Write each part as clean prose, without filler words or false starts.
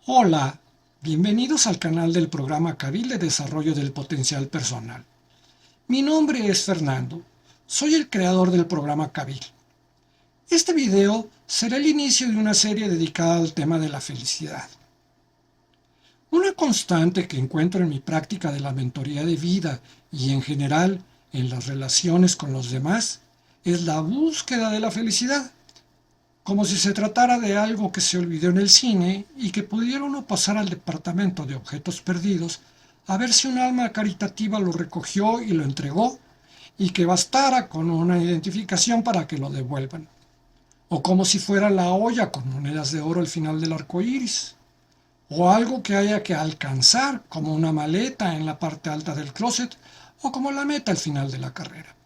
Hola, bienvenidos al canal del programa Cabil de Desarrollo del Potencial Personal. Mi nombre es Fernando, soy el creador del programa Cabil. Este video será el inicio de una serie dedicada al tema de la felicidad. Una constante que encuentro en mi práctica de la mentoría de vida y en general en las relaciones con los demás es la búsqueda de la felicidad, como si se tratara de algo que se olvidó en el cine y que pudiera uno pasar al departamento de objetos perdidos a ver si un alma caritativa lo recogió y lo entregó y que bastara con una identificación para que lo devuelvan. O como si fuera la olla con monedas de oro al final del arco iris. O algo que haya que alcanzar, como una maleta en la parte alta del closet, o como la meta al final de la carrera.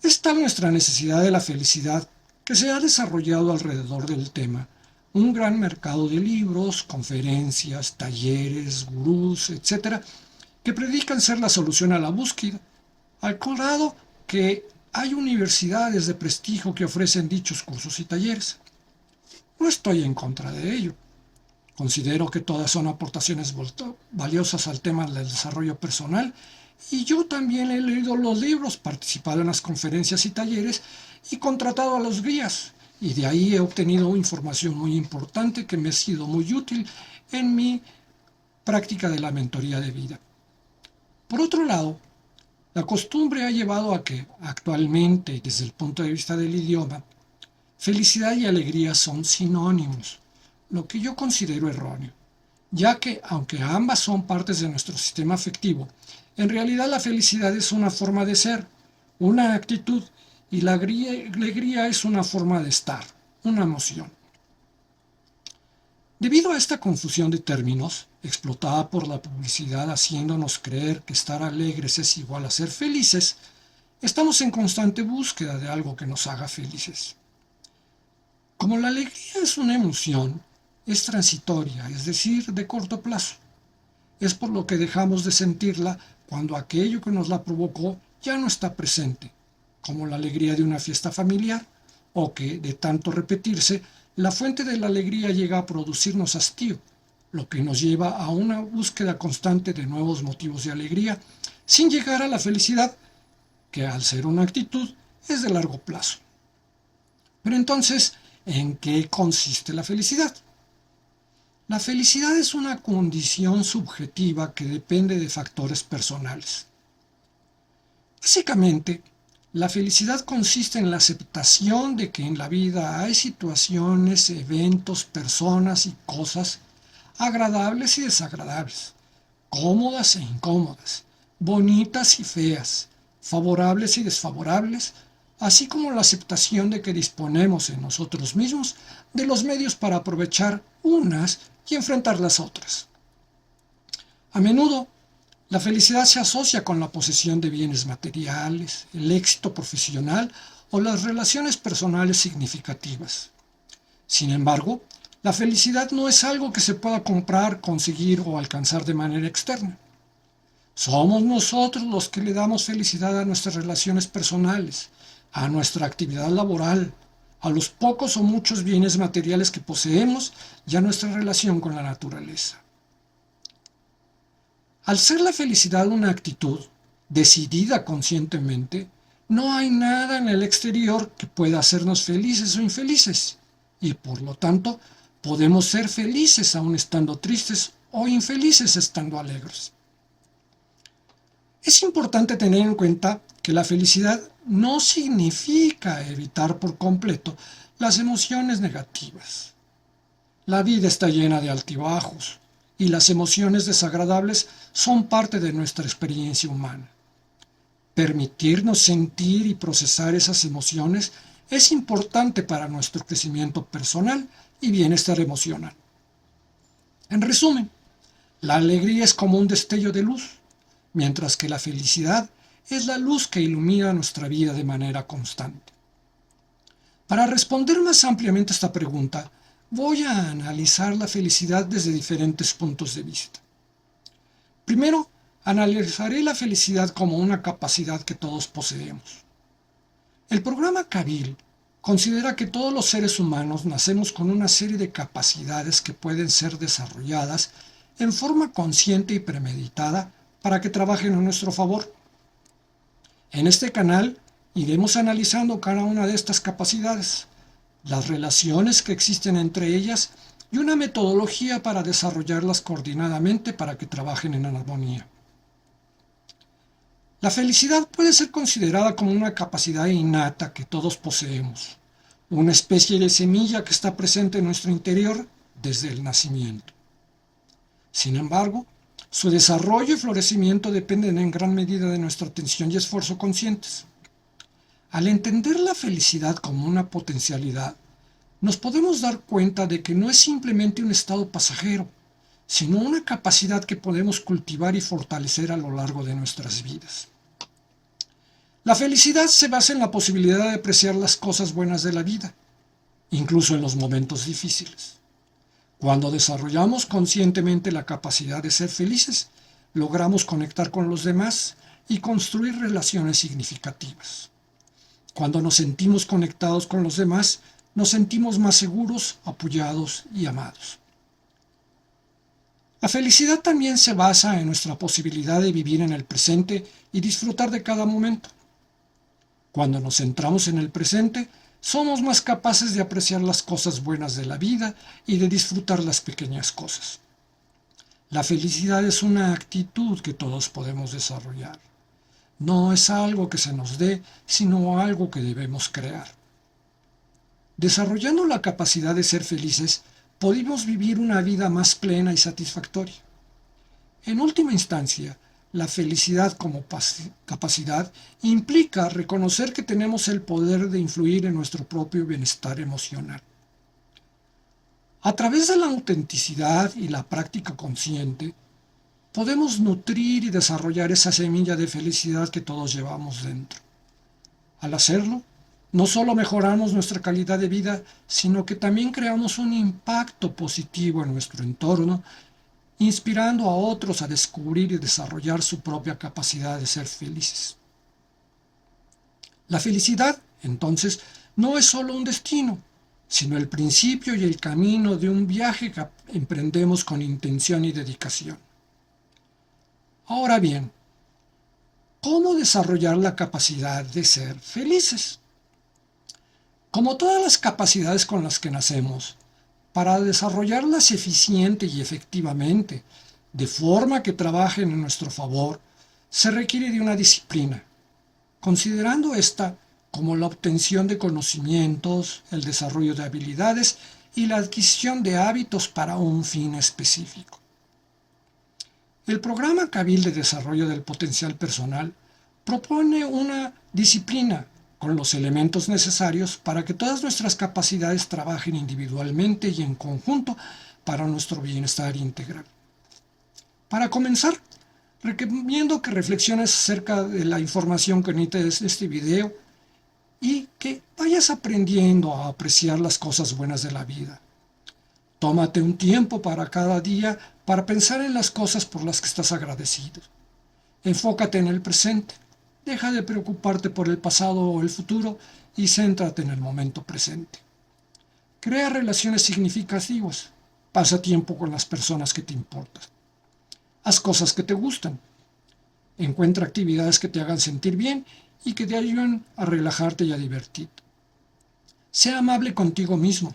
Es tal nuestra necesidad de la felicidad que se ha desarrollado alrededor del tema un gran mercado de libros, conferencias, talleres, gurús, etcétera, que predican ser la solución a la búsqueda, al grado que hay universidades de prestigio que ofrecen dichos cursos y talleres. No estoy en contra de ello. Considero que todas son aportaciones valiosas al tema del desarrollo personal y yo también he leído los libros, participado en las conferencias y talleres y contratado a los guías. Y de ahí he obtenido información muy importante que me ha sido muy útil en mi práctica de la mentoría de vida. Por otro lado, la costumbre ha llevado a que actualmente, desde el punto de vista del idioma, felicidad y alegría son sinónimos, lo que yo considero erróneo, ya que, aunque ambas son partes de nuestro sistema afectivo, en realidad la felicidad es una forma de ser, una actitud, y la alegría es una forma de estar, una emoción. Debido a esta confusión de términos, explotada por la publicidad haciéndonos creer que estar alegres es igual a ser felices, estamos en constante búsqueda de algo que nos haga felices. Como la alegría es una emoción, es transitoria, es decir, de corto plazo. Es por lo que dejamos de sentirla cuando aquello que nos la provocó ya no está presente, como la alegría de una fiesta familiar, o que, de tanto repetirse, la fuente de la alegría llega a producirnos hastío, lo que nos lleva a una búsqueda constante de nuevos motivos de alegría, sin llegar a la felicidad, que al ser una actitud es de largo plazo. Pero entonces, ¿en qué consiste la felicidad? La felicidad es una condición subjetiva que depende de factores personales. Básicamente, la felicidad consiste en la aceptación de que en la vida hay situaciones, eventos, personas y cosas agradables y desagradables, cómodas e incómodas, bonitas y feas, favorables y desfavorables, así como la aceptación de que disponemos en nosotros mismos de los medios para aprovechar unas y enfrentar las otras. A menudo, la felicidad se asocia con la posesión de bienes materiales, el éxito profesional o las relaciones personales significativas. Sin embargo, la felicidad no es algo que se pueda comprar, conseguir o alcanzar de manera externa. Somos nosotros los que le damos felicidad a nuestras relaciones personales, a nuestra actividad laboral, a los pocos o muchos bienes materiales que poseemos y a nuestra relación con la naturaleza. Al ser la felicidad una actitud, decidida conscientemente, no hay nada en el exterior que pueda hacernos felices o infelices, y por lo tanto podemos ser felices aun estando tristes o infelices estando alegres. Es importante tener en cuenta que la felicidad no significa evitar por completo las emociones negativas. La vida está llena de altibajos y las emociones desagradables son parte de nuestra experiencia humana. Permitirnos sentir y procesar esas emociones es importante para nuestro crecimiento personal y bienestar emocional. En resumen, la alegría es como un destello de luz, mientras que la felicidad es la luz que ilumina nuestra vida de manera constante. Para responder más ampliamente a esta pregunta, voy a analizar la felicidad desde diferentes puntos de vista. Primero, analizaré la felicidad como una capacidad que todos poseemos. El programa Kabil considera que todos los seres humanos nacemos con una serie de capacidades que pueden ser desarrolladas en forma consciente y premeditada para que trabajen a nuestro favor. En este canal iremos analizando cada una de estas capacidades, las relaciones que existen entre ellas y una metodología para desarrollarlas coordinadamente para que trabajen en armonía. La felicidad puede ser considerada como una capacidad innata que todos poseemos, una especie de semilla que está presente en nuestro interior desde el nacimiento. Sin embargo, su desarrollo y florecimiento dependen en gran medida de nuestra atención y esfuerzo conscientes. Al entender la felicidad como una potencialidad, nos podemos dar cuenta de que no es simplemente un estado pasajero, sino una capacidad que podemos cultivar y fortalecer a lo largo de nuestras vidas. La felicidad se basa en la posibilidad de apreciar las cosas buenas de la vida, incluso en los momentos difíciles. Cuando desarrollamos conscientemente la capacidad de ser felices, logramos conectar con los demás y construir relaciones significativas. Cuando nos sentimos conectados con los demás, nos sentimos más seguros, apoyados y amados. La felicidad también se basa en nuestra posibilidad de vivir en el presente y disfrutar de cada momento. Cuando nos centramos en el presente, somos más capaces de apreciar las cosas buenas de la vida y de disfrutar las pequeñas cosas. La felicidad es una actitud que todos podemos desarrollar. No es algo que se nos dé, sino algo que debemos crear. Desarrollando la capacidad de ser felices, podemos vivir una vida más plena y satisfactoria. En última instancia, la felicidad como capacidad implica reconocer que tenemos el poder de influir en nuestro propio bienestar emocional. A través de la autenticidad y la práctica consciente, podemos nutrir y desarrollar esa semilla de felicidad que todos llevamos dentro. Al hacerlo, no solo mejoramos nuestra calidad de vida, sino que también creamos un impacto positivo en nuestro entorno, inspirando a otros a descubrir y desarrollar su propia capacidad de ser felices. La felicidad, entonces, no es solo un destino, sino el principio y el camino de un viaje que emprendemos con intención y dedicación. Ahora bien, ¿cómo desarrollar la capacidad de ser felices? Como todas las capacidades con las que nacemos, para desarrollarlas eficiente y efectivamente, de forma que trabajen en nuestro favor, se requiere de una disciplina, considerando esta como la obtención de conocimientos, el desarrollo de habilidades y la adquisición de hábitos para un fin específico. El programa Kabil de Desarrollo del Potencial Personal propone una disciplina con los elementos necesarios para que todas nuestras capacidades trabajen individualmente y en conjunto para nuestro bienestar integral. Para comenzar, recomiendo que reflexiones acerca de la información que necesitas de este video y que vayas aprendiendo a apreciar las cosas buenas de la vida. Tómate un tiempo para cada día para pensar en las cosas por las que estás agradecido. Enfócate en el presente. Deja de preocuparte por el pasado o el futuro y céntrate en el momento presente. Crea relaciones significativas. Pasa tiempo con las personas que te importan. Haz cosas que te gustan. Encuentra actividades que te hagan sentir bien y que te ayuden a relajarte y a divertirte. Sea amable contigo mismo.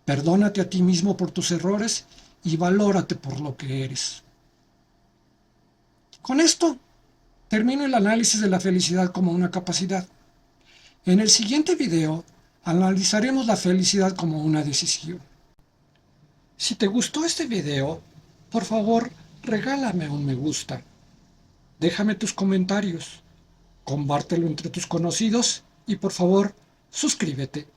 Perdónate a ti mismo por tus errores y valórate por lo que eres. Con esto, termino el análisis de la felicidad como una capacidad. En el siguiente video, analizaremos la felicidad como una decisión. Si te gustó este video, por favor, regálame un me gusta. Déjame tus comentarios, compártelo entre tus conocidos y por favor, suscríbete.